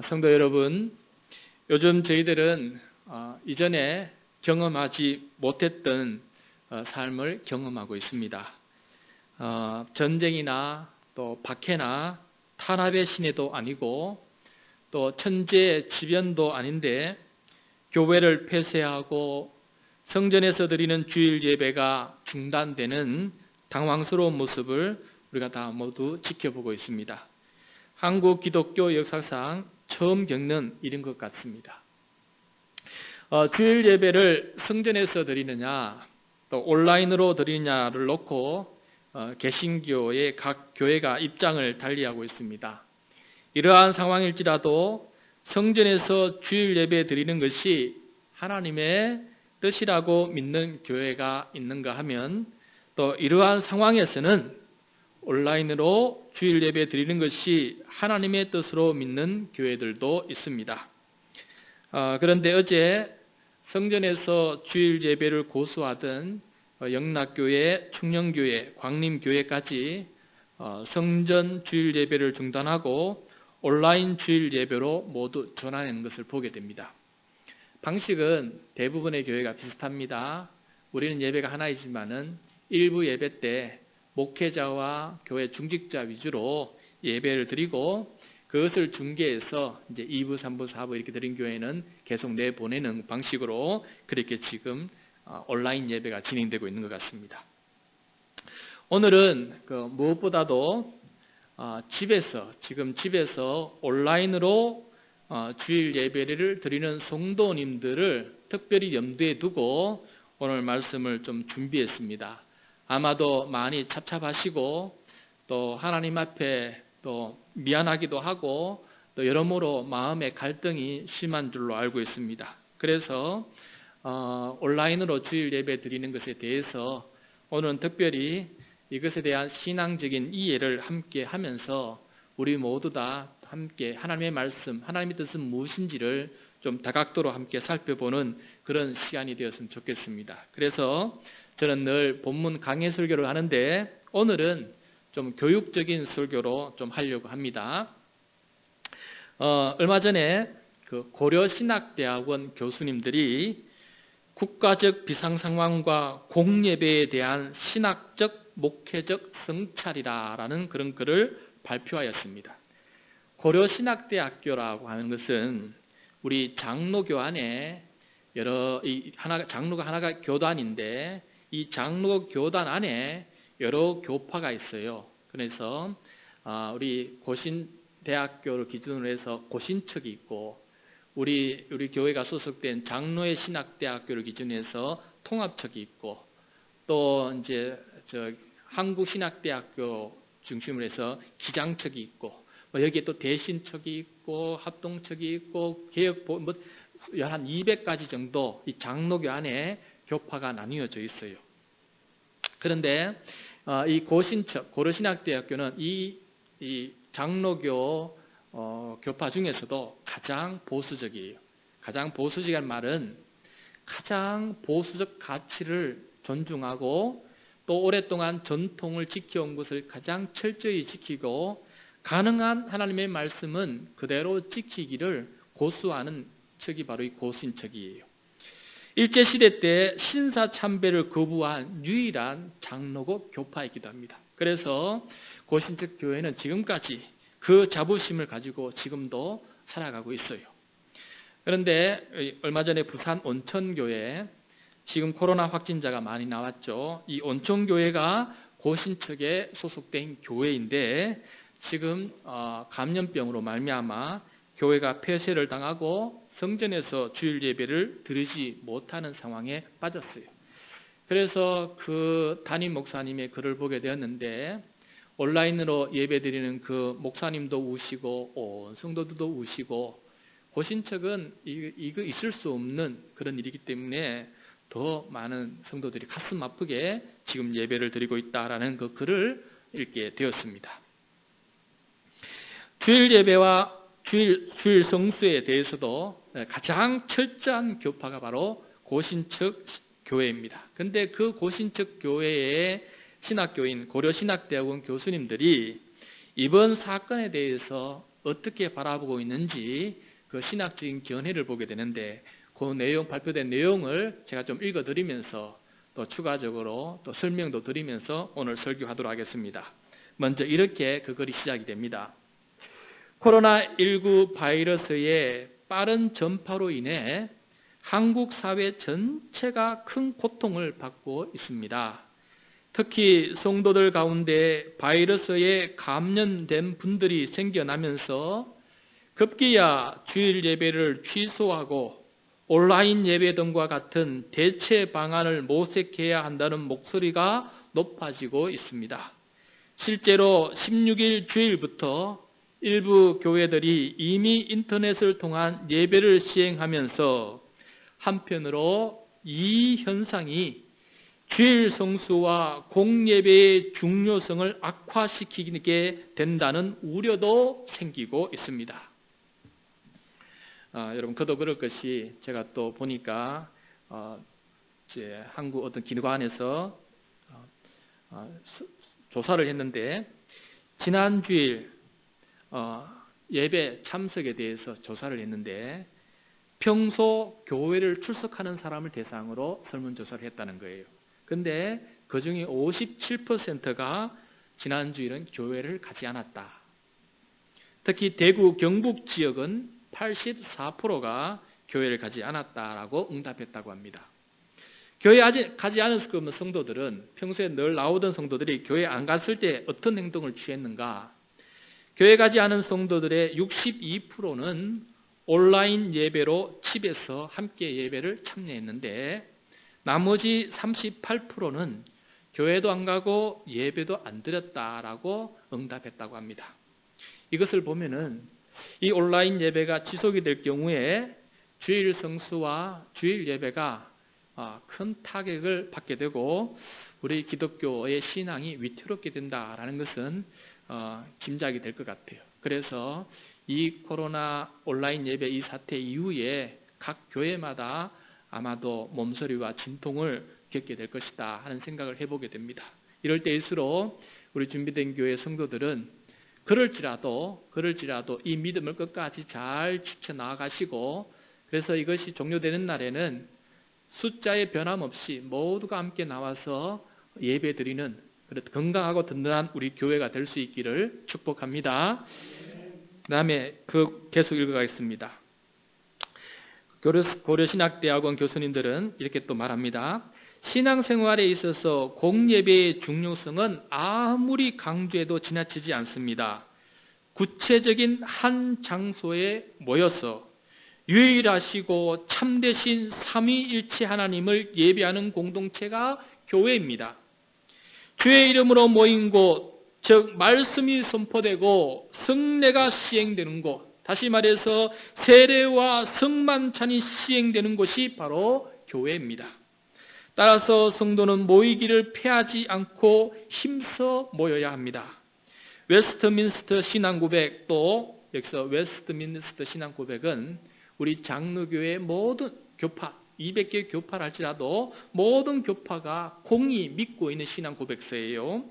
성도 여러분, 요즘 저희들은 이전에 경험하지 못했던 삶을 경험하고 있습니다. 전쟁이나 또 박해나 탄압의 시내도 아니고 또 천재의 지변도 아닌데 교회를 폐쇄하고 성전에서 드리는 주일 예배가 중단되는 당황스러운 모습을 우리가 다 모두 지켜보고 있습니다. 한국 기독교 역사상 처음 겪는 일인 것 같습니다. 주일 예배를 성전에서 드리느냐 또 온라인으로 드리느냐를 놓고 개신교의 각 교회가 입장을 달리하고 있습니다. 이러한 상황일지라도 성전에서 주일 예배 드리는 것이 하나님의 뜻이라고 믿는 교회가 있는가 하면 또 이러한 상황에서는 온라인으로 주일 예배 드리는 것이 하나님의 뜻으로 믿는 교회들도 있습니다. 그런데 어제 성전에서 주일 예배를 고수하던 영락교회, 청년교회, 광림교회까지 성전 주일 예배를 중단하고 온라인 주일 예배로 모두 전환하는 것을 보게 됩니다. 방식은 대부분의 교회가 비슷합니다. 우리는 예배가 하나이지만은 일부 예배 때 목회자와 교회 중직자 위주로 예배를 드리고 그것을 중계해서 이제 2부, 3부, 4부 이렇게 드린 교회는 계속 내보내는 방식으로 그렇게 지금 온라인 예배가 진행되고 있는 것 같습니다. 오늘은 무엇보다도 집에서 온라인으로 주일 예배를 드리는 성도님들을 특별히 염두에 두고 오늘 말씀을 좀 준비했습니다. 아마도 많이 찹찹하시고 또 하나님 앞에 또 미안하기도 하고 또 여러모로 마음의 갈등이 심한 줄로 알고 있습니다. 그래서 온라인으로 주일 예배 드리는 것에 대해서 오늘은 특별히 이것에 대한 신앙적인 이해를 함께 하면서 우리 모두 다 함께 하나님의 말씀, 하나님의 뜻은 무엇인지를 좀 다각도로 함께 살펴보는 그런 시간이 되었으면 좋겠습니다. 그래서 저는 늘 본문 강해 설교를 하는데 오늘은 좀 교육적인 설교로 좀 하려고 합니다. 얼마 전에 고려신학대학원 교수님들이 국가적 비상상황과 공예배에 대한 신학적, 목회적 성찰이라는 그런 글을 발표하였습니다. 고려신학대학교라고 하는 것은 우리 장로교 안에 장로가 하나가 교단인데 이 장로 교단 안에 여러 교파가 있어요. 그래서 우리 고신대학교를 기준으로 해서 고신척이 있고 우리 교회가 소속된 장로의 신학대학교를 기준으로 해서 통합척이 있고 또 이제 한국신학대학교 중심으로 해서 기장척이 있고 여기에 또 대신척이 있고 합동척이 있고 개혁보 한 200가지 정도 이 장로교 안에 교파가 나뉘어져 있어요. 그런데 이 고신척, 고려신학대학교는 이 장로교 교파 중에서도 가장 보수적이에요. 가장 보수적이라는 말은 가장 보수적 가치를 존중하고 또 오랫동안 전통을 지켜온 것을 가장 철저히 지키고 가능한 하나님의 말씀은 그대로 지키기를 고수하는 척이 바로 이 고신척이에요. 일제시대 때 신사참배를 거부한 유일한 장로교 교파이기도 합니다. 그래서 고신척 교회는 지금까지 그 자부심을 가지고 지금도 살아가고 있어요. 그런데 얼마 전에 부산 온천교회 지금 코로나 확진자가 많이 나왔죠. 이 온천교회가 고신척에 소속된 교회인데 지금 감염병으로 말미암아 교회가 폐쇄를 당하고 성전에서 주일 예배를 드리지 못하는 상황에 빠졌어요. 그래서 그 담임 목사님의 글을 보게 되었는데 온라인으로 예배 드리는 그 목사님도 우시고 성도들도 우시고 고신척은 이거 있을 수 없는 그런 일이기 때문에 더 많은 성도들이 가슴 아프게 지금 예배를 드리고 있다라는 그 글을 읽게 되었습니다. 주일 예배와 주일 성수에 대해서도 가장 철저한 교파가 바로 고신척 교회입니다. 그런데 그 고신척 교회의 신학교인 고려신학대학원 교수님들이 이번 사건에 대해서 어떻게 바라보고 있는지 그 신학적인 견해를 보게 되는데 그 내용, 발표된 내용을 제가 좀 읽어드리면서 또 추가적으로 또 설명도 드리면서 오늘 설교하도록 하겠습니다. 먼저 이렇게 그 글이 시작이 됩니다. 코로나19 바이러스의 빠른 전파로 인해 한국 사회 전체가 큰 고통을 받고 있습니다. 특히 성도들 가운데 바이러스에 감염된 분들이 생겨나면서 급기야 주일 예배를 취소하고 온라인 예배 등과 같은 대체 방안을 모색해야 한다는 목소리가 높아지고 있습니다. 실제로 16일 주일부터 일부 교회들이 이미 인터넷을 통한 예배를 시행하면서 한편으로 이 현상이 주일 성수와 공예배의 중요성을 악화시키게 된다는 우려도 생기고 있습니다. 여러분, 그도 그럴 것이 제가 또 보니까 이제 한국 어떤 기관에서 조사를 했는데 지난 주일 예배 참석에 대해서 조사를 했는데 평소 교회를 출석하는 사람을 대상으로 설문조사를 했다는 거예요. 근데 그 중에 57%가 지난 주일은 교회를 가지 않았다. 특히 대구 경북 지역은 84%가 교회를 가지 않았다라고 응답했다고 합니다. 교회 아직 가지 않았을 거면 성도들은 평소에 늘 나오던 성도들이 교회 안 갔을 때 어떤 행동을 취했는가? 교회 가지 않은 성도들의 62%는 온라인 예배로 집에서 함께 예배를 참여했는데 나머지 38%는 교회도 안 가고 예배도 안 드렸다라고 응답했다고 합니다. 이것을 보면은 이 온라인 예배가 지속이 될 경우에 주일 성수와 주일 예배가 큰 타격을 받게 되고 우리 기독교의 신앙이 위태롭게 된다라는 것은 짐작이 될 것 같아요. 그래서 이 코로나 온라인 예배 이 사태 이후에 각 교회마다 아마도 몸서리와 진통을 겪게 될 것이다 하는 생각을 해보게 됩니다. 이럴 때일수록 우리 준비된 교회 성도들은 그럴지라도 이 믿음을 끝까지 잘 지켜나가시고 그래서 이것이 종료되는 날에는 숫자의 변함없이 모두가 함께 나와서 예배드리는 건강하고 든든한 우리 교회가 될 수 있기를 축복합니다. 그 다음에 계속 읽어가겠습니다. 고려신학대학원 교수님들은 이렇게 또 말합니다. 신앙생활에 있어서 공예배의 중요성은 아무리 강조해도 지나치지 않습니다. 구체적인 한 장소에 모여서 유일하시고 참되신 삼위일체 하나님을 예배하는 공동체가 교회입니다. 주의 이름으로 모인 곳, 즉 말씀이 선포되고 성례가 시행되는 곳, 다시 말해서 세례와 성만찬이 시행되는 곳이 바로 교회입니다. 따라서 성도는 모이기를 피하지 않고 힘써 모여야 합니다. 웨스트민스터 신앙고백 또 여기서 웨스트민스터 신앙고백은 우리 장로교회 모든 교파 200개 교파를 할지라도 모든 교파가 공히 믿고 있는 신앙고백서예요.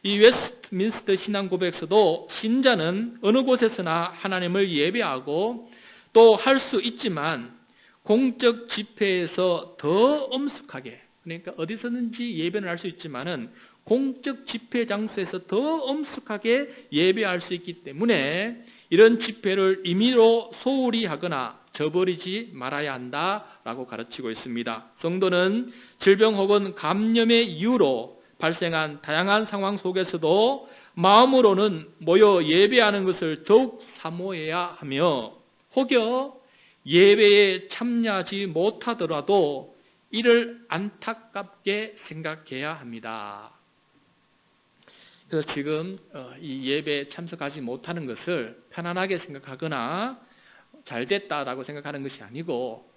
이 웨스트민스터 신앙고백서도 신자는 어느 곳에서나 하나님을 예배하고 또 할 수 있지만 공적 집회에서 더 엄숙하게, 그러니까 어디서든지 예배는 할 수 있지만은 공적 집회 장소에서 더 엄숙하게 예배할 수 있기 때문에 이런 집회를 임의로 소홀히 하거나 저버리지 말아야 한다라고 가르치고 있습니다. 성도는 질병 혹은 감염의 이유로 발생한 다양한 상황 속에서도 마음으로는 모여 예배하는 것을 더욱 사모해야 하며 혹여 예배에 참여하지 못하더라도 이를 안타깝게 생각해야 합니다. 그래서 지금 이 예배에 참석하지 못하는 것을 편안하게 생각하거나 잘됐다라고 생각하는 것이 아니고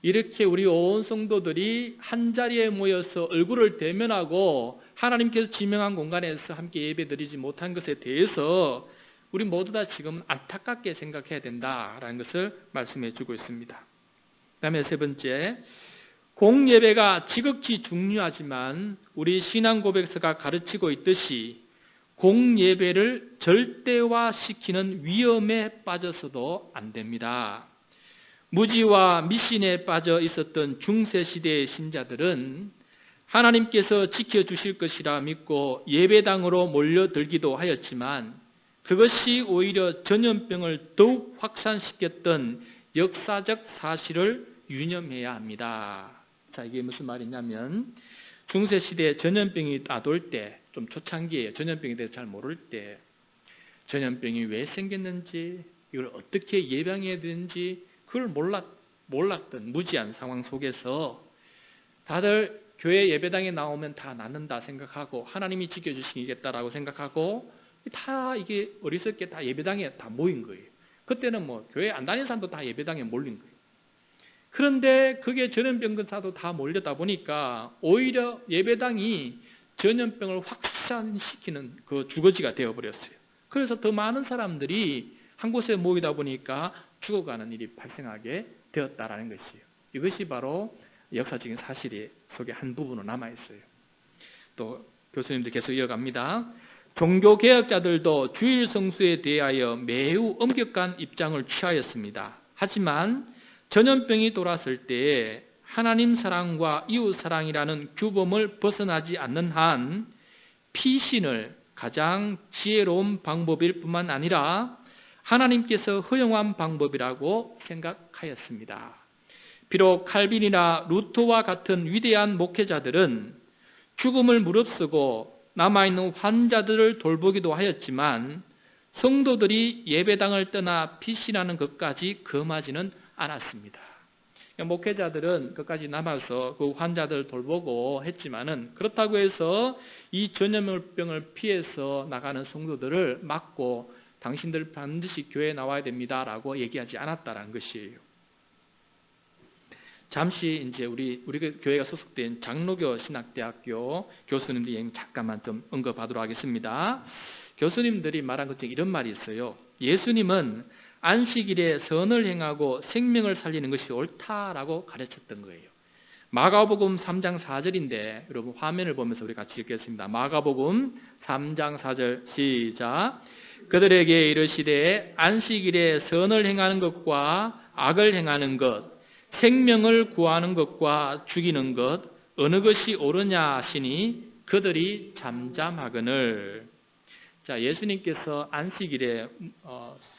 이렇게 우리 온 성도들이 한자리에 모여서 얼굴을 대면하고 하나님께서 지명한 공간에서 함께 예배드리지 못한 것에 대해서 우리 모두 다 지금 안타깝게 생각해야 된다라는 것을 말씀해 주고 있습니다. 그 다음에 세 번째, 공예배가 지극히 중요하지만 우리 신앙고백서가 가르치고 있듯이 공예배를 절대화시키는 위험에 빠져서도 안 됩니다. 무지와 미신에 빠져 있었던 중세시대의 신자들은 하나님께서 지켜주실 것이라 믿고 예배당으로 몰려들기도 하였지만 그것이 오히려 전염병을 더욱 확산시켰던 역사적 사실을 유념해야 합니다. 자, 이게 무슨 말이냐면 중세시대에 전염병이 따돌 때, 좀 초창기에 전염병에 대해서 잘 모를 때 전염병이 왜 생겼는지, 이걸 어떻게 예방해야 되는지 그걸 몰랐던 무지한 상황 속에서 다들 교회 예배당에 나오면 다 낫는다 생각하고 하나님이 지켜주시겠다라고 생각하고 다 이게 어리석게 다 예배당에 다 모인 거예요. 그때는 뭐 교회 안 다니는 사람도 다 예배당에 몰린 거예요. 그런데 그게 전염병사도 다 몰렸다 보니까 오히려 예배당이 전염병을 확산시키는 그 주거지가 되어버렸어요. 그래서 더 많은 사람들이 한 곳에 모이다 보니까 죽어가는 일이 발생하게 되었다라는 것이에요. 이것이 바로 역사적인 사실이 속에 한 부분으로 남아있어요. 또 교수님들 계속 이어갑니다. 종교개혁자들도 주일 성수에 대하여 매우 엄격한 입장을 취하였습니다. 하지만 전염병이 돌았을 때에 하나님 사랑과 이웃 사랑이라는 규범을 벗어나지 않는 한 피신을 가장 지혜로운 방법일 뿐만 아니라 하나님께서 허용한 방법이라고 생각하였습니다. 비록 칼빈이나 루터와 같은 위대한 목회자들은 죽음을 무릅쓰고 남아있는 환자들을 돌보기도 하였지만 성도들이 예배당을 떠나 피신하는 것까지 금하지는 않았습니다. 목회자들은 끝까지 남아서 그 환자들을 돌보고 했지만은 그렇다고 해서 이 전염병을 피해서 나가는 성도들을 막고 당신들 반드시 교회에 나와야 됩니다라고 얘기하지 않았다는 것이에요. 잠시 이제 우리 교회가 소속된 장로교 신학대학교 교수님들 얘기 잠깐만 좀 언급하도록 하겠습니다. 교수님들이 말한 것 중에 이런 말이 있어요. 예수님은 안식일에 선을 행하고 생명을 살리는 것이 옳다라고 가르쳤던 거예요. 마가복음 3장 4절인데 여러분 화면을 보면서 우리 같이 읽겠습니다. 마가복음 3장 4절 시작. 그들에게 이르시되 안식일에 선을 행하는 것과 악을 행하는 것, 생명을 구하는 것과 죽이는 것 어느 것이 옳으냐 하시니 그들이 잠잠하거늘. 자, 예수님께서 안식일에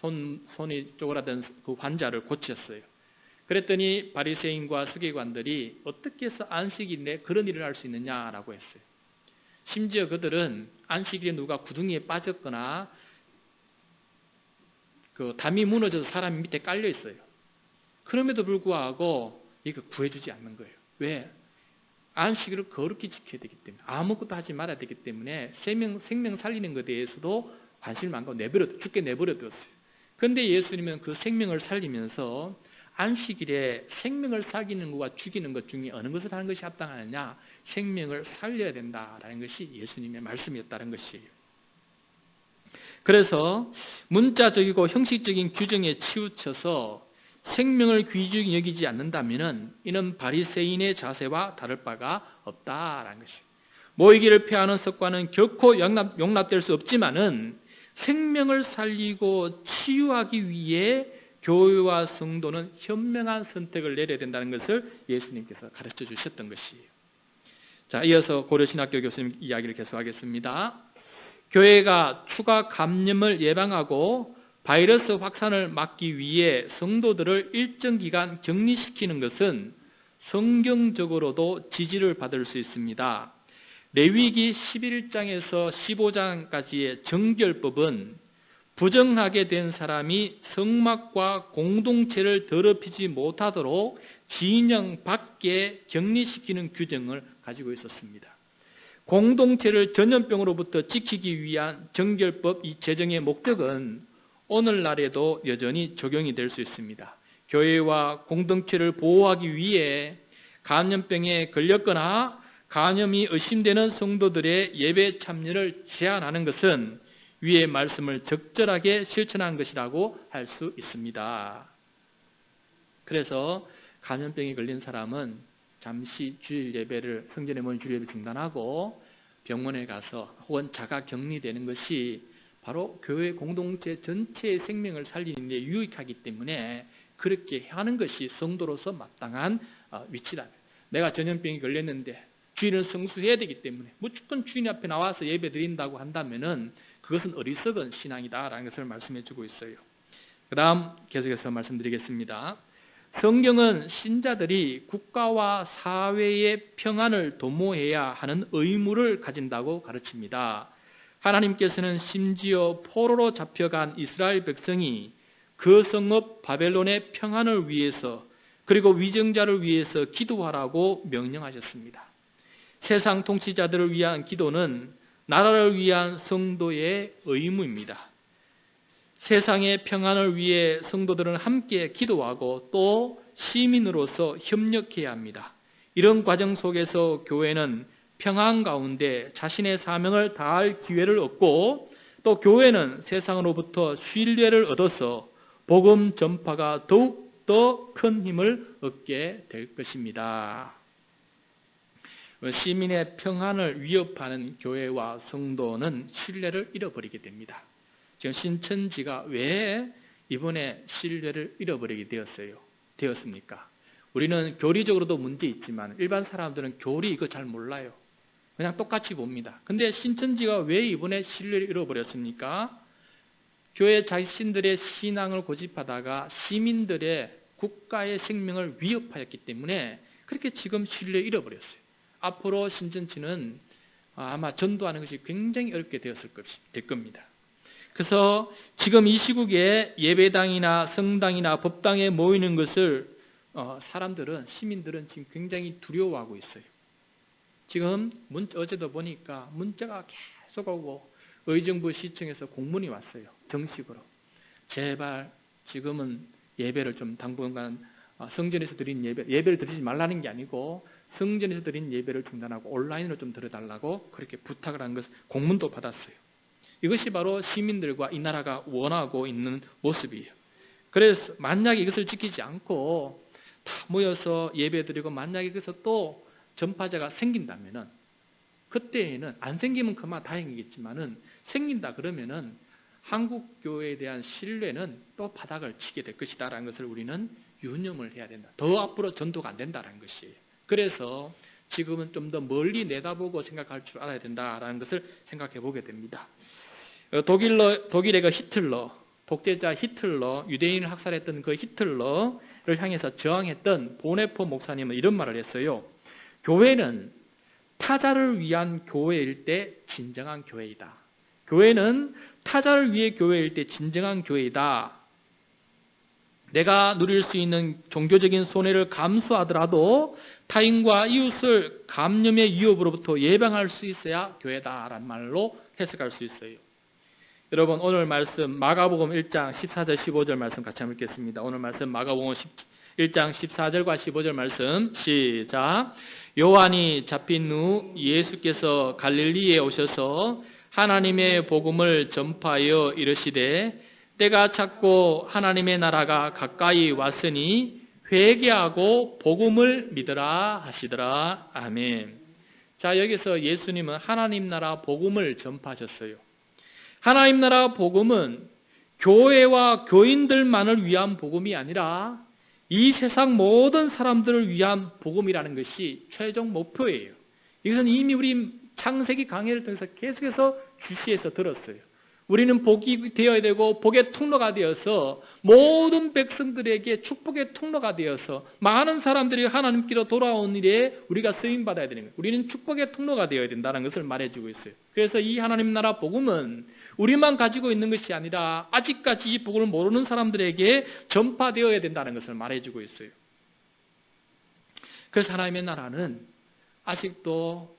손이 쪼그라든 그 환자를 고쳤어요. 그랬더니 바리새인과 서기관들이 어떻게 해서 안식일에 그런 일을 할 수 있느냐라고 했어요. 심지어 그들은 안식일에 누가 구덩이에 빠졌거나 그 담이 무너져서 사람이 밑에 깔려 있어요. 그럼에도 불구하고 이거 구해주지 않는 거예요. 왜? 안식일을 거룩히 지켜야 되기 때문에, 아무것도 하지 말아야 되기 때문에 생명 살리는 것에 대해서도 관심을 안 갖고 죽게 내버려뒀어요. 그런데 예수님은 그 생명을 살리면서 안식일에 생명을 살리는 것과 죽이는 것 중에 어느 것을 하는 것이 합당하느냐? 생명을 살려야 된다라는 것이 예수님의 말씀이었다는 것이에요. 그래서 문자적이고 형식적인 규정에 치우쳐서 생명을 귀중히 여기지 않는다면 이는 바리새인의 자세와 다를 바가 없다라는 것이에요. 모이기를 피하는 습관은 결코 용납될 수 없지만은 생명을 살리고 치유하기 위해 교회와 성도는 현명한 선택을 내려야 된다는 것을 예수님께서 가르쳐 주셨던 것이에요. 자, 이어서 고려신학교 교수님 이야기를 계속하겠습니다. 교회가 추가 감염을 예방하고 바이러스 확산을 막기 위해 성도들을 일정 기간 격리시키는 것은 성경적으로도 지지를 받을 수 있습니다. 레위기 11장에서 15장까지의 정결법은 부정하게 된 사람이 성막과 공동체를 더럽히지 못하도록 진영 밖에 격리시키는 규정을 가지고 있었습니다. 공동체를 전염병으로부터 지키기 위한 정결법 이 제정의 목적은 오늘날에도 여전히 적용이 될 수 있습니다. 교회와 공동체를 보호하기 위해 감염병에 걸렸거나 감염이 의심되는 성도들의 예배 참여를 제한하는 것은 위의 말씀을 적절하게 실천한 것이라고 할 수 있습니다. 그래서 감염병에 걸린 사람은 잠시 주일 예배를 성전에 모인 주일 예배를 중단하고 병원에 가서 혹은 자가 격리되는 것이 바로 교회 공동체 전체의 생명을 살리는 데 유익하기 때문에 그렇게 하는 것이 성도로서 마땅한 위치다. 내가 전염병이 걸렸는데 주일은 성수해야 되기 때문에 무조건 주인 앞에 나와서 예배 드린다고 한다면은 그것은 어리석은 신앙이다라는 것을 말씀해 주고 있어요. 그 다음 계속해서 말씀드리겠습니다. 성경은 신자들이 국가와 사회의 평안을 도모해야 하는 의무를 가진다고 가르칩니다. 하나님께서는 심지어 포로로 잡혀간 이스라엘 백성이 그 성읍 바벨론의 평안을 위해서 그리고 위정자를 위해서 기도하라고 명령하셨습니다. 세상 통치자들을 위한 기도는 나라를 위한 성도의 의무입니다. 세상의 평안을 위해 성도들은 함께 기도하고 또 시민으로서 협력해야 합니다. 이런 과정 속에서 교회는 평안 가운데 자신의 사명을 다할 기회를 얻고 또 교회는 세상으로부터 신뢰를 얻어서 복음 전파가 더욱 더 큰 힘을 얻게 될 것입니다. 시민의 평안을 위협하는 교회와 성도는 신뢰를 잃어버리게 됩니다. 지금 신천지가 왜 이번에 신뢰를 잃어버리게 되었습니까? 우리는 교리적으로도 문제 있지만 일반 사람들은 교리 이거 잘 몰라요. 그냥 똑같이 봅니다. 근데 신천지가 왜 이번에 신뢰를 잃어버렸습니까? 교회 자신들의 신앙을 고집하다가 시민들의 국가의 생명을 위협하였기 때문에 그렇게 지금 신뢰를 잃어버렸어요. 앞으로 신천지는 아마 전도하는 것이 굉장히 어렵게 될 겁니다. 그래서 지금 이 시국에 예배당이나 성당이나 법당에 모이는 것을 시민들은 지금 굉장히 두려워하고 있어요. 지금 어제도 보니까 문자가 계속 오고 의정부 시청에서 공문이 왔어요. 정식으로. 제발 지금은 예배를 좀 당분간 성전에서 드린 예배를 드리지 말라는 게 아니고 성전에서 드린 예배를 중단하고 온라인으로 좀 드려달라고 그렇게 부탁을 한 것, 공문도 받았어요. 이것이 바로 시민들과 이 나라가 원하고 있는 모습이에요. 그래서 만약에 이것을 지키지 않고 다 모여서 예배드리고 만약에 그래서 또 전파자가 생긴다면은 그때에는 안 생기면 그만 다행이겠지만은 생긴다 그러면은 한국 교회에 대한 신뢰는 또 바닥을 치게 될 것이다라는 것을 우리는 유념을 해야 된다. 더 앞으로 전도가 안 된다라는 것이에요. 그래서 지금은 좀 더 멀리 내다보고 생각할 줄 알아야 된다라는 것을 생각해 보게 됩니다. 독일의 그 히틀러, 독재자 히틀러, 유대인을 학살했던 그 히틀러를 향해서 저항했던 보네포 목사님은 이런 말을 했어요. 교회는 타자를 위한 교회일 때 진정한 교회이다. 교회는 타자를 위해 교회일 때 진정한 교회이다. 내가 누릴 수 있는 종교적인 손해를 감수하더라도 타인과 이웃을 감염의 위협으로부터 예방할 수 있어야 교회다라는 말로 해석할 수 있어요. 여러분 오늘 말씀 마가복음 1장 14절 15절 말씀 같이 한번 읽겠습니다. 오늘 말씀 마가복음 1장 14절과 15절 말씀 시작. 요한이 잡힌 후 예수께서 갈릴리에 오셔서 하나님의 복음을 전파하여 이르시되 때가 찼고 하나님의 나라가 가까이 왔으니 회개하고 복음을 믿으라 하시더라. 아멘. 자, 여기서 예수님은 하나님 나라 복음을 전파하셨어요. 하나님 나라 복음은 교회와 교인들만을 위한 복음이 아니라 이 세상 모든 사람들을 위한 복음이라는 것이 최종 목표예요. 이것은 이미 우리 창세기 강해를 통해서 계속해서 주시해서 들었어요. 우리는 복이 되어야 되고 복의 통로가 되어서 모든 백성들에게 축복의 통로가 되어서 많은 사람들이 하나님께로 돌아온 일에 우리가 쓰임받아야 되는 거예요. 우리는 축복의 통로가 되어야 된다는 것을 말해주고 있어요. 그래서 이 하나님 나라 복음은 우리만 가지고 있는 것이 아니라 아직까지 이 복음을 모르는 사람들에게 전파되어야 된다는 것을 말해주고 있어요. 그래서 하나님의 나라는 아직도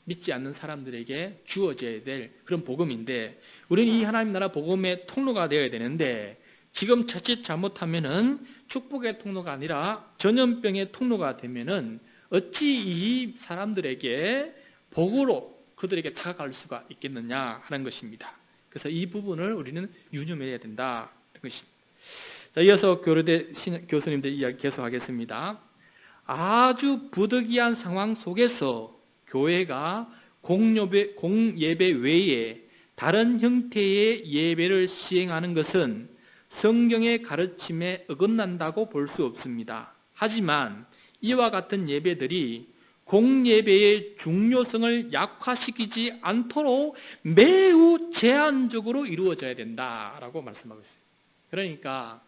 믿지 않는 사람들에게 주어져야 될 그런 복음인데 우리는 이 하나님 나라 복음의 통로가 되어야 되는데 지금 자칫 잘못하면은 축복의 통로가 아니라 전염병의 통로가 되면은 어찌 이 사람들에게 복으로 그들에게 다가갈 수가 있겠느냐 하는 것입니다. 그래서 이 부분을 우리는 유념해야 된다 하는 것입니다. 자, 이어서 교르대 교수님들 이야기 계속하겠습니다. 아주 부득이한 상황 속에서 교회가 공예배 외에 다른 형태의 예배를 시행하는 것은 성경의 가르침에 어긋난다고 볼 수 없습니다. 하지만 이와 같은 예배들이 공예배의 중요성을 약화시키지 않도록 매우 제한적으로 이루어져야 된다라고 말씀하고 있어요. 그러니까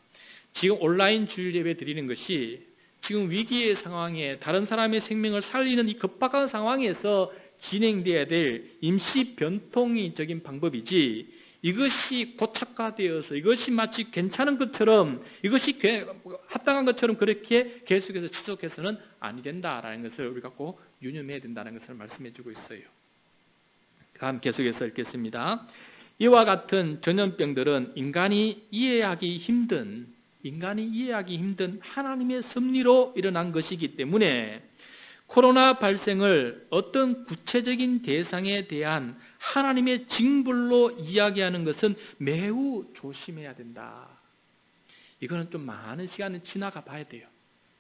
지금 온라인 주일 예배 드리는 것이 지금 위기의 상황에 다른 사람의 생명을 살리는 이 급박한 상황에서 진행되어야 될 임시 변통적인 방법이지, 이것이 고착화되어서 이것이 마치 괜찮은 것처럼, 이것이 합당한 것처럼 그렇게 계속해서 지속해서는 아니 된다라는 것을 우리가 꼭 유념해야 된다는 것을 말씀해 주고 있어요. 다음 계속해서 읽겠습니다. 이와 같은 전염병들은 인간이 이해하기 힘든 하나님의 섭리로 일어난 것이기 때문에 코로나 발생을 어떤 구체적인 대상에 대한 하나님의 징벌로 이야기하는 것은 매우 조심해야 된다. 이거는 좀 많은 시간을 지나가 봐야 돼요.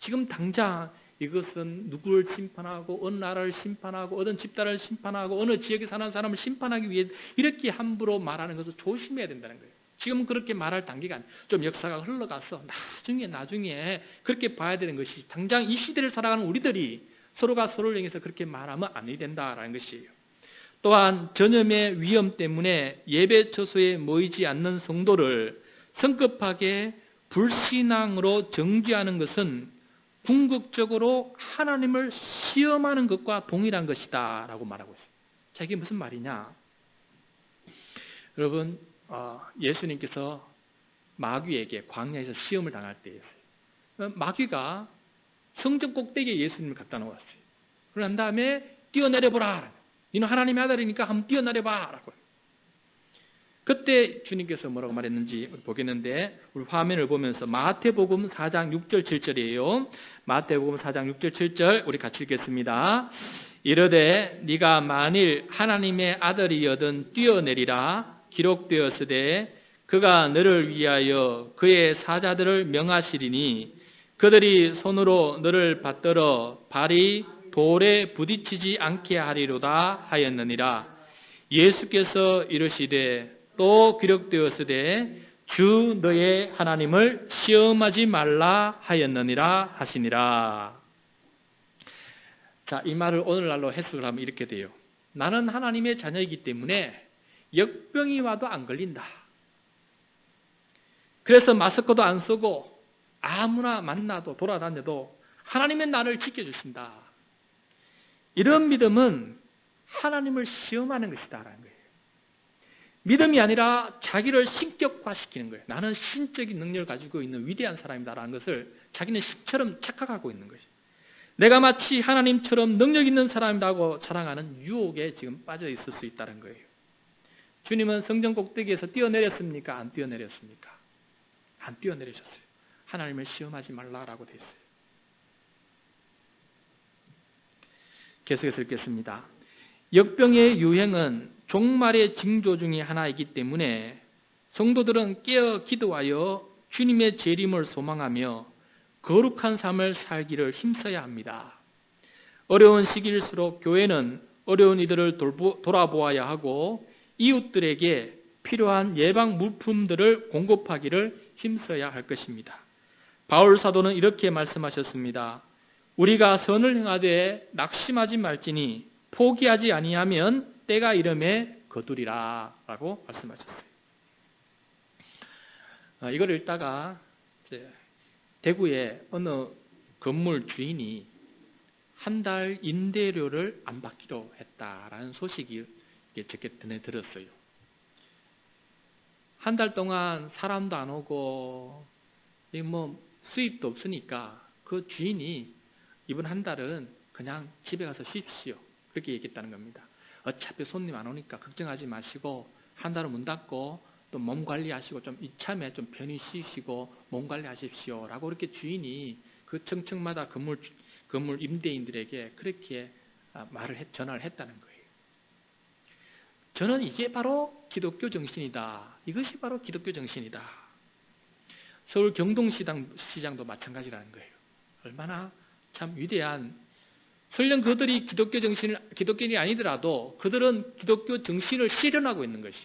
지금 당장 이것은 누구를 심판하고 어느 나라를 심판하고 어느 집단을 심판하고 어느 지역에 사는 사람을 심판하기 위해 이렇게 함부로 말하는 것을 조심해야 된다는 거예요. 지금 그렇게 말할 단계가 좀 역사가 흘러가서 나중에 그렇게 봐야 되는 것이, 당장 이 시대를 살아가는 우리들이 서로가 서로를 향해서 그렇게 말하면 안 된다라는 것이에요. 또한 전염의 위험 때문에 예배 처소에 모이지 않는 성도를 성급하게 불신앙으로 정죄하는 것은 궁극적으로 하나님을 시험하는 것과 동일한 것이다 라고 말하고 있어요. 자, 이게 무슨 말이냐? 여러분, 예수님께서 마귀에게 광야에서 시험을 당할 때였어요. 마귀가 성전 꼭대기에 예수님을 갖다 놓았어요. 그런 다음에 뛰어내려보라. 너는 하나님의 아들이니까 한번 뛰어내려봐 라고. 그때 주님께서 뭐라고 말했는지 보겠는데, 우리 화면을 보면서 마태복음 4장 6절 7절이에요. 마태복음 4장 6절 7절 우리 같이 읽겠습니다. 이르되 네가 만일 하나님의 아들이여든 뛰어내리라. 기록되었으되 그가 너를 위하여 그의 사자들을 명하시리니 그들이 손으로 너를 받들어 발이 돌에 부딪히지 않게 하리로다 하였느니라. 예수께서 이르시되 또 기록되었으되 주 너의 하나님을 시험하지 말라 하였느니라 하시니라. 자, 이 말을 오늘날로 해석을 하면 이렇게 돼요. 나는 하나님의 자녀이기 때문에 역병이 와도 안 걸린다. 그래서 마스크도 안 쓰고 아무나 만나도 돌아다녀도 하나님은 나를 지켜주신다. 이런 믿음은 하나님을 시험하는 것이다라는 거예요. 믿음이 아니라 자기를 신격화시키는 거예요. 나는 신적인 능력을 가지고 있는 위대한 사람이다라는 것을 자기는 신처럼 착각하고 있는 것이죠. 내가 마치 하나님처럼 능력 있는 사람이라고 자랑하는 유혹에 지금 빠져 있을 수 있다는 거예요. 주님은 성전 꼭대기에서 뛰어내렸습니까? 안 뛰어내렸습니까? 안 뛰어내리셨어요. 하나님을 시험하지 말라라고 되어 있어요. 계속해서 읽겠습니다. 역병의 유행은 종말의 징조 중에 하나이기 때문에 성도들은 깨어 기도하여 주님의 재림을 소망하며 거룩한 삶을 살기를 힘써야 합니다. 어려운 시기일수록 교회는 어려운 이들을 돌아보아야 하고 이웃들에게 필요한 예방 물품들을 공급하기를 힘써야 할 것입니다. 바울 사도는 이렇게 말씀하셨습니다. 우리가 선을 행하되 낙심하지 말지니 포기하지 아니하면 때가 이름에 거두리라 라고 말씀하셨어요. 이걸 읽다가 대구의 어느 건물 주인이 한 달 임대료를 안 받기로 했다라는 소식이 적게 들었어요. 한 달 동안 사람도 안 오고 수입도 없으니까 그 주인이 이번 한 달은 그냥 집에 가서 쉬십시오. 그렇게 얘기했다는 겁니다. 어차피 손님 안 오니까 걱정하지 마시고 한 달은 문 닫고 또 몸 관리하시고 좀 이참에 좀 편히 쉬시고 몸 관리하십시오. 라고 그렇게 주인이 그 층층마다 건물 임대인들에게 그렇게 전화를 했다는 거예요. 저는 이게 바로 기독교 정신이다. 이것이 바로 기독교 정신이다. 서울 경동시장도 마찬가지라는 거예요. 얼마나 참 위대한 설령 그들이 기독교인이 아니더라도 그들은 기독교 정신을 실현하고 있는 것이.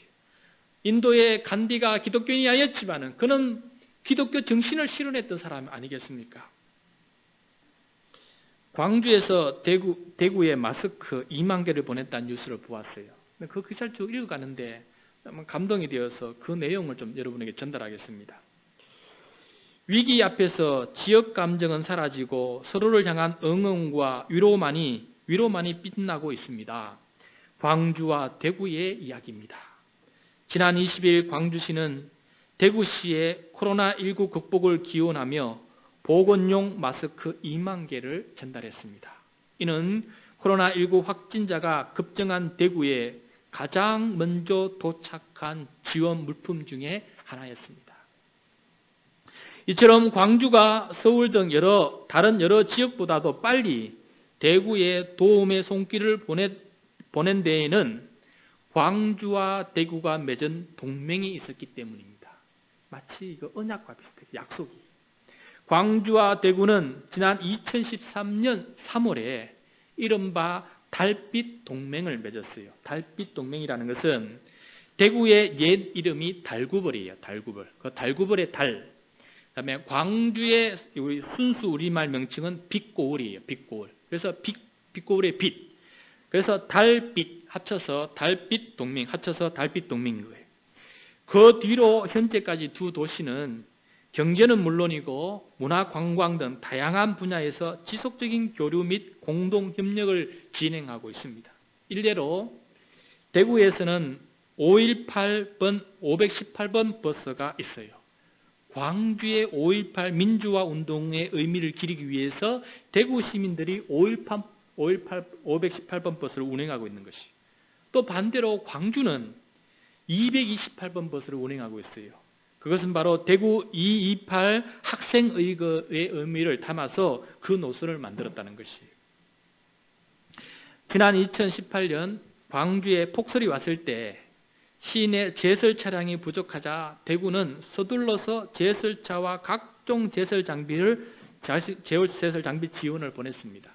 인도의 간디가 기독교인이 아니었지만은 그는 기독교 정신을 실현했던 사람 아니겠습니까? 광주에서 대구에 마스크 2만 개를 보냈다는 뉴스를 보았어요. 그 기사를 쭉 읽어가는데 감동이 되어서 그 내용을 좀 여러분에게 전달하겠습니다. 위기 앞에서 지역 감정은 사라지고 서로를 향한 응원과 위로만이 빛나고 있습니다. 광주와 대구의 이야기입니다. 지난 20일 광주시는 대구시에 코로나19 극복을 기원하며 보건용 마스크 2만 개를 전달했습니다. 이는 코로나19 확진자가 급증한 대구에 가장 먼저 도착한 지원 물품 중에 하나였습니다. 이처럼 광주가 서울 등 다른 여러 지역보다도 빨리 대구에 도움의 손길을 보낸 데에는 광주와 대구가 맺은 동맹이 있었기 때문입니다. 마치 이거 언약과 비슷해요. 약속이. 광주와 대구는 지난 2013년 3월에 이른바 달빛 동맹을 맺었어요. 달빛 동맹이라는 것은 대구의 옛 이름이 달구벌이에요. 달구벌. 그 달구벌의 달. 그다음에 광주의 순수 우리말 명칭은 빛고을이에요. 빛고을. 그래서 빛고을의 빛. 그래서 달빛 합쳐서 달빛 동맹 합쳐서 달빛 동맹인 거예요. 그 뒤로 현재까지 두 도시는 경제는 물론이고 문화 관광 등 다양한 분야에서 지속적인 교류 및 공동 협력을 진행하고 있습니다. 일례로 대구에서는 518번 버스가 있어요. 광주의 5.18 민주화 운동의 의미를 기리기 위해서 대구 시민들이 518번 버스를 운행하고 있는 것이. 또 반대로 광주는 228번 버스를 운행하고 있어요. 그것은 바로 대구 228 학생의거의 의미를 담아서 그 노선을 만들었다는 것이에요. 지난 2018년 광주에 폭설이 왔을 때 시내 제설 차량이 부족하자 대구는 서둘러서 제설차와 각종 제설 장비 지원을 보냈습니다.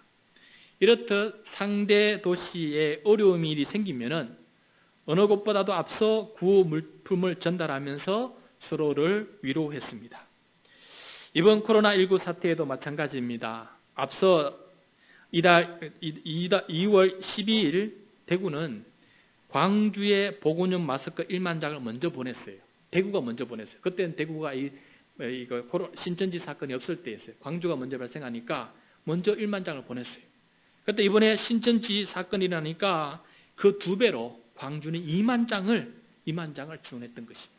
이렇듯 상대 도시에 어려움이 일이 생기면은 어느 곳보다도 앞서 구호 물품을 전달하면서 서로를 위로했습니다. 이번 코로나19 사태에도 마찬가지입니다. 앞서 2월 12일 대구는 광주에 보건용 마스크 1만 장을 먼저 보냈어요. 대구가 먼저 보냈어요. 그때는 대구가 신천지 사건이 없을 때였어요. 광주가 먼저 발생하니까 먼저 1만 장을 보냈어요. 그때 이번에 신천지 사건이 일어나니까 그 2배로 광주는 2만 장을 지원했던 것입니다.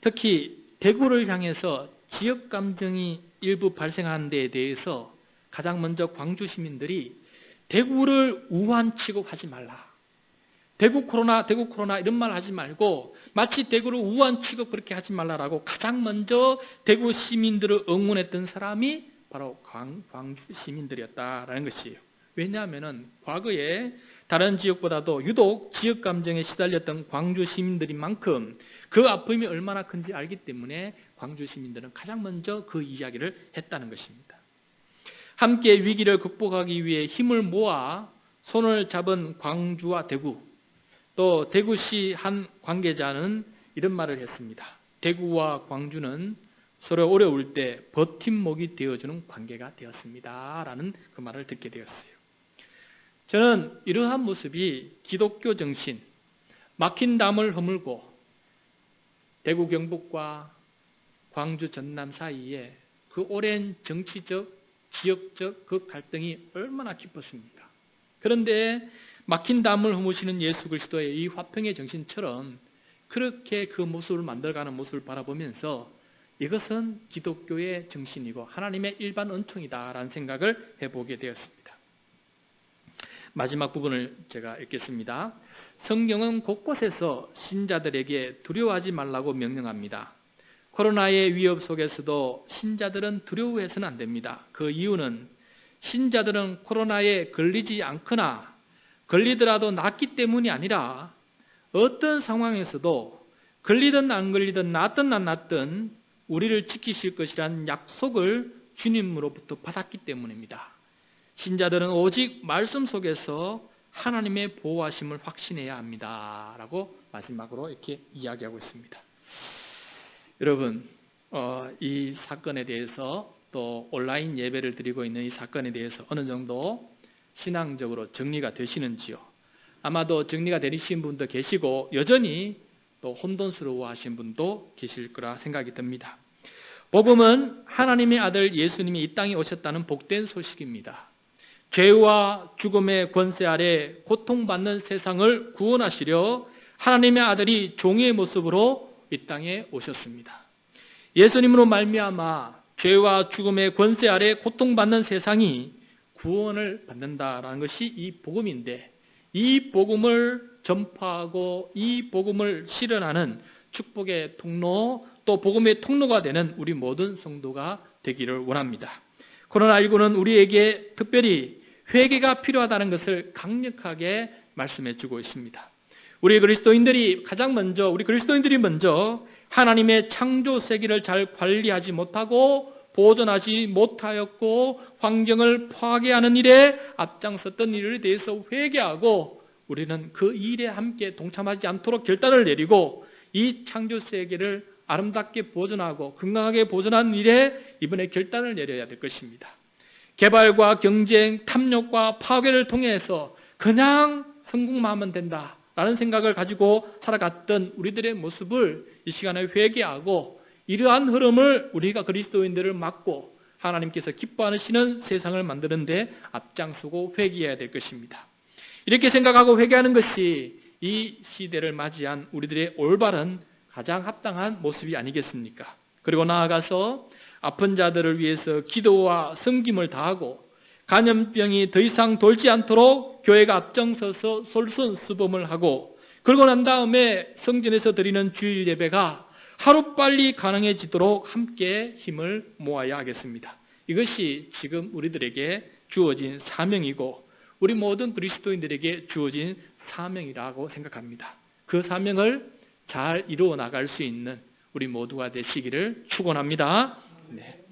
특히 대구를 향해서 지역 감정이 일부 발생하는 데에 대해서 가장 먼저 광주 시민들이 대구를 우한 취급하지 말라. 대구 코로나 이런 말 하지 말고 마치 대구를 우한 취급 그렇게 하지 말라라고 가장 먼저 대구 시민들을 응원했던 사람이 바로 광주 시민들이었다라는 것이에요. 왜냐하면은 과거에 다른 지역보다도 유독 지역 감정에 시달렸던 광주 시민들인 만큼 그 아픔이 얼마나 큰지 알기 때문에 광주 시민들은 가장 먼저 그 이야기를 했다는 것입니다. 함께 위기를 극복하기 위해 힘을 모아 손을 잡은 광주와 대구, 또 대구시 한 관계자는 이런 말을 했습니다. 대구와 광주는 서로 어려울 때 버팀목이 되어주는 관계가 되었습니다. 라는 그 말을 듣게 되었어요. 저는 이러한 모습이 기독교 정신, 막힌 담을 허물고 대구 경북과 광주 전남 사이에 그 오랜 정치적, 지역적 그 갈등이 얼마나 깊었습니까? 그런데 막힌 담을 허무시는 예수 그리스도의 이 화평의 정신처럼 그렇게 그 모습을 만들어가는 모습을 바라보면서 이것은 기독교의 정신이고 하나님의 일반 은총이다라는 생각을 해보게 되었습니다. 마지막 부분을 제가 읽겠습니다. 성경은 곳곳에서 신자들에게 두려워하지 말라고 명령합니다. 코로나의 위협 속에서도 신자들은 두려워해서는 안 됩니다. 그 이유는 신자들은 코로나에 걸리지 않거나 걸리더라도 낫기 때문이 아니라 어떤 상황에서도 걸리든 안 걸리든 낫든 안 낫든 우리를 지키실 것이라는 약속을 주님으로부터 받았기 때문입니다. 신자들은 오직 말씀 속에서 하나님의 보호하심을 확신해야 합니다. 라고 마지막으로 이렇게 이야기하고 있습니다. 여러분, 이 사건에 대해서 또 온라인 예배를 드리고 있는 이 사건에 대해서 어느 정도 신앙적으로 정리가 되시는지요? 아마도 정리가 되신 분도 계시고 여전히 또 혼돈스러워 하신 분도 계실 거라 생각이 듭니다. 복음은 하나님의 아들 예수님이 이 땅에 오셨다는 복된 소식입니다. 죄와 죽음의 권세 아래 고통받는 세상을 구원하시려 하나님의 아들이 종의 모습으로 이 땅에 오셨습니다. 예수님으로 말미암아 죄와 죽음의 권세 아래 고통받는 세상이 구원을 받는다라는 것이 이 복음인데, 이 복음을 전파하고 이 복음을 실현하는 축복의 통로, 또 복음의 통로가 되는 우리 모든 성도가 되기를 원합니다. 코로나19는 우리에게 특별히 회개가 필요하다는 것을 강력하게 말씀해 주고 있습니다. 우리 그리스도인들이 먼저 하나님의 창조 세계를 잘 관리하지 못하고 보존하지 못하였고 환경을 파괴하는 일에 앞장섰던 일에 대해서 회개하고 우리는 그 일에 함께 동참하지 않도록 결단을 내리고 이 창조 세계를 아름답게 보존하고 건강하게 보존하는 일에 이번에 결단을 내려야 될 것입니다. 개발과 경쟁, 탐욕과 파괴를 통해서 그냥 성공만 하면 된다라는 생각을 가지고 살아갔던 우리들의 모습을 이 시간에 회개하고 이러한 흐름을 우리가 그리스도인들을 막고 하나님께서 기뻐하시는 세상을 만드는 데 앞장서고 회개해야 될 것입니다. 이렇게 생각하고 회개하는 것이 이 시대를 맞이한 우리들의 올바른 가장 합당한 모습이 아니겠습니까? 그리고 나아가서 아픈 자들을 위해서 기도와 섬김을 다하고 감염병이 더 이상 돌지 않도록 교회가 앞장서서 솔선수범을 하고 그러고 난 다음에 성전에서 드리는 주일 예배가 하루빨리 가능해지도록 함께 힘을 모아야 하겠습니다. 이것이 지금 우리들에게 주어진 사명이고 우리 모든 그리스도인들에게 주어진 사명이라고 생각합니다. 그 사명을 잘 이루어 나갈 수 있는 우리 모두가 되시기를 축원합니다. 네.